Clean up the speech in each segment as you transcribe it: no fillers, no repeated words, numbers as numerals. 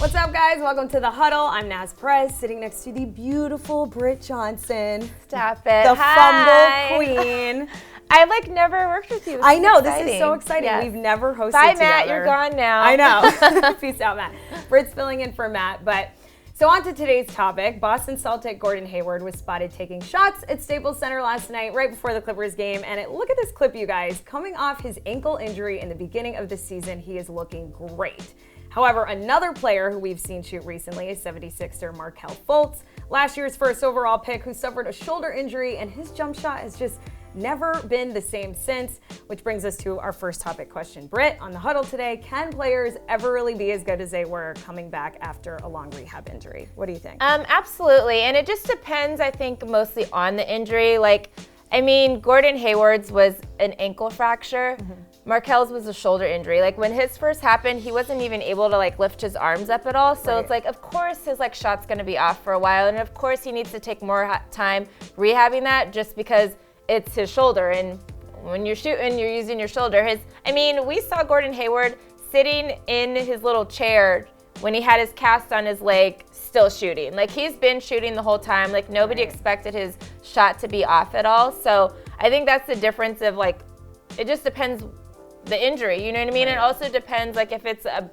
What's up, guys? Welcome to the Huddle. I'm Naz Perez, sitting next to the beautiful Britt Johnson. Stop it. The Hi. Fumble Queen. I've never worked with you. I know, this is so exciting. Yes. We've never hosted Bye, together. Matt. You're gone now. I know. Peace out, Matt. Britt's filling in for Matt. So on to today's topic. Boston Celtic Gordon Hayward was spotted taking shots at Staples Center last night, right before the Clippers game. And look at this clip, you guys. Coming off his ankle injury in the beginning of the season, he is looking great. However, another player who we've seen shoot recently is 76er Markelle Fultz, last year's first overall pick, who suffered a shoulder injury, and his jump shot has just never been the same since, which brings us to our first topic question. Britt, on the Huddle today, can players ever really be as good as they were coming back after a long rehab injury? What do you think? Absolutely, and it just depends, I think, mostly on the injury. Gordon Hayward's was an ankle fracture. Markelle's was a shoulder injury. When his first happened, he wasn't even able to lift his arms up at all. So It's of course his shot's gonna be off for a while, and of course he needs to take more time rehabbing that just because it's his shoulder. And when you're shooting, you're using your shoulder. We saw Gordon Hayward sitting in his little chair when he had his cast on his leg, still shooting. He's been shooting the whole time. Nobody expected his shot to be off at all. So I think that's the difference of it just depends the injury, you know what I mean? It also depends if it's a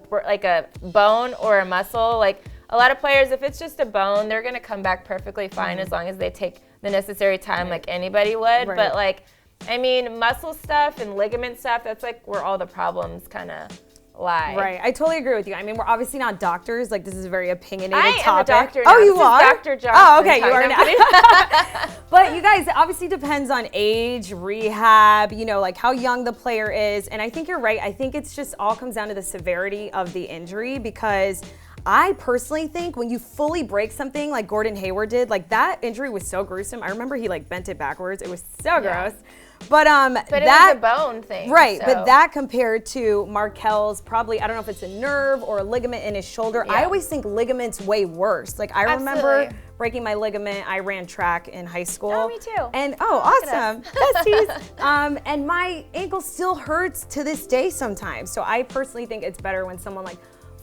bone or a muscle. A lot of players, if it's just a bone, they're gonna come back perfectly fine as long as they take the necessary time like anybody would. But muscle stuff and ligament stuff, that's where all the problems kind of lie. Right, I totally agree with you. We're obviously not doctors. This is a very opinionated topic. I am a doctor now. Oh, you are? Dr. Johnson. Oh, okay, you are now. But you guys, it obviously depends on age, rehab, how young the player is. And I think you're right. I think it's just all comes down to the severity of the injury, because I personally think when you fully break something like Gordon Hayward did, that injury was so gruesome. I remember he bent it backwards. It was so gross. But it was a bone thing. Right, so. But that compared to Markelle's, probably, I don't know if it's a nerve or a ligament in his shoulder. I always think ligaments way worse. I remember breaking my ligament. I ran track in high school. Oh, me too. And awesome. Besties. And my ankle still hurts to this day sometimes. So I personally think it's better when someone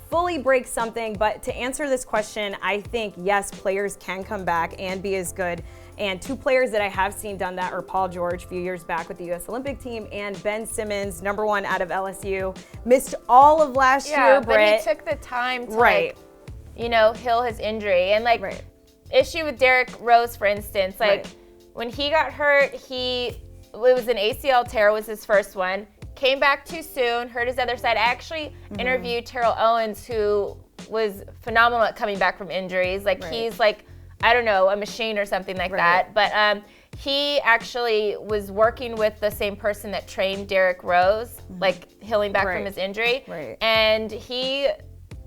fully breaks something. But to answer this question, I think yes, players can come back and be as good. And two players that I have seen done that are Paul George a few years back with the U.S. Olympic team, and Ben Simmons, number one out of LSU, missed all of last year, Britt. But he took the time to heal his injury. And issue with Derrick Rose, for instance, when he got hurt, it was an ACL tear, was his first one. Came back too soon, hurt his other side. I actually interviewed Terrell Owens, who was phenomenal at coming back from injuries. He's I don't know, a machine or something like that. But he actually was working with the same person that trained Derrick Rose, healing back from his injury. And he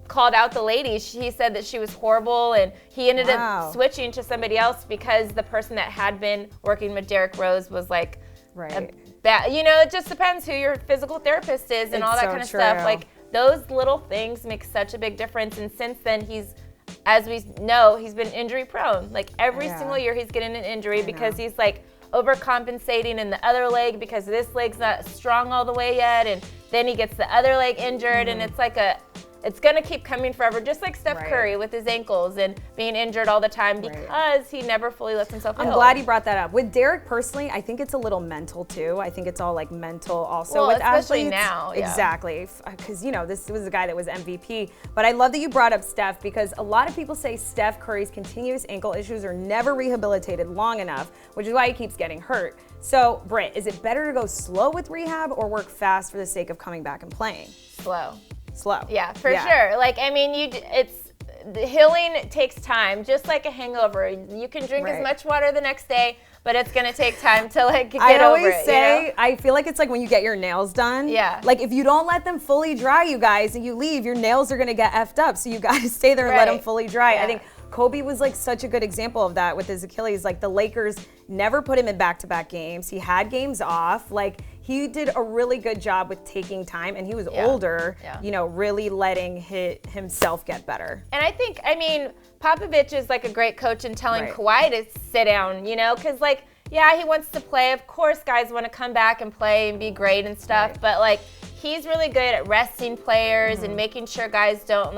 called out the lady. He said that she was horrible, and he ended up switching to somebody else because the person that had been working with Derrick Rose was it just depends who your physical therapist is and all that kind of stuff. Those little things make such a big difference. And since then, as we know, he's been injury prone. Every single year he's getting an injury because he's overcompensating in the other leg because this leg's not strong all the way yet, and then he gets the other leg injured, and it's gonna keep coming forever, just like Steph Curry with his ankles and being injured all the time because he never fully lets himself heal. I'm glad you brought that up. With Derrick, personally, I think it's a little mental too. I think it's all mental also with especially athletes. Now. Yeah. Exactly, because this was a guy that was MVP. But I love that you brought up Steph, because a lot of people say Steph Curry's continuous ankle issues are never rehabilitated long enough, which is why he keeps getting hurt. So, Britt, is it better to go slow with rehab or work fast for the sake of coming back and playing? Slow. Yeah, for sure. The healing takes time, just like a hangover. You can drink as much water the next day, but it's gonna take time to get over it. I always say, I feel like it's when you get your nails done. Yeah. If you don't let them fully dry, you guys, and you leave, your nails are gonna get effed up. So you gotta stay there and let them fully dry. Yeah. I think Kobe was such a good example of that with his Achilles. The Lakers never put him in back-to-back games. He had games off. He did a really good job with taking time, and he was older, really letting himself get better. And I think, Popovich is a great coach in telling Kawhi to sit down, because he wants to play. Of course, guys want to come back and play and be great and stuff, but he's really good at resting players and making sure guys don't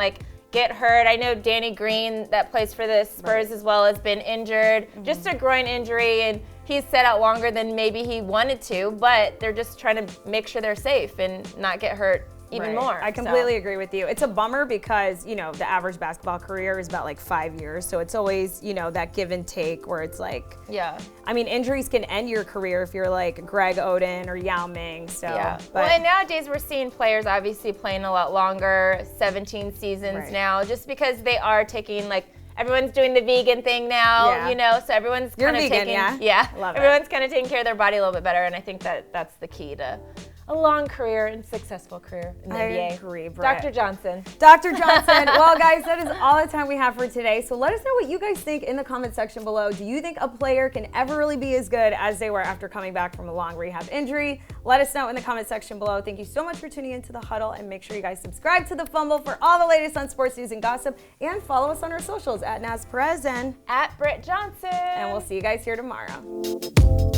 get hurt. I know Danny Green, that plays for the Spurs as well, has been injured. Just a groin injury, and he's set out longer than maybe he wanted to, but they're just trying to make sure they're safe and not get hurt even more. I completely agree with you. It's a bummer because, you know, the average basketball career is about like 5 years. So it's always, you know, that give and take where it's like, I mean, injuries can end your career if you're like Greg Oden or Yao Ming. So, well, and nowadays we're seeing players obviously playing a lot longer, 17 seasons now, just because they are taking like, everyone's doing the vegan thing now, you know, so everyone's kind of taking, everyone's kind of taking care of their body a little bit better, and I think that that's the key to a long career and successful career in the NBA. I agree, Britt. Dr. Johnson. Dr. Johnson. Well, guys, that is all the time we have for today. So let us know what you guys think in the comment section below. Do you think a player can ever really be as good as they were after coming back from a long rehab injury? Let us know in the comment section below. Thank you so much for tuning into the Huddle, and make sure you guys subscribe to the Fumble for all the latest on sports news and gossip, and follow us on our socials at Naz Perez and at Britt Johnson. And we'll see you guys here tomorrow.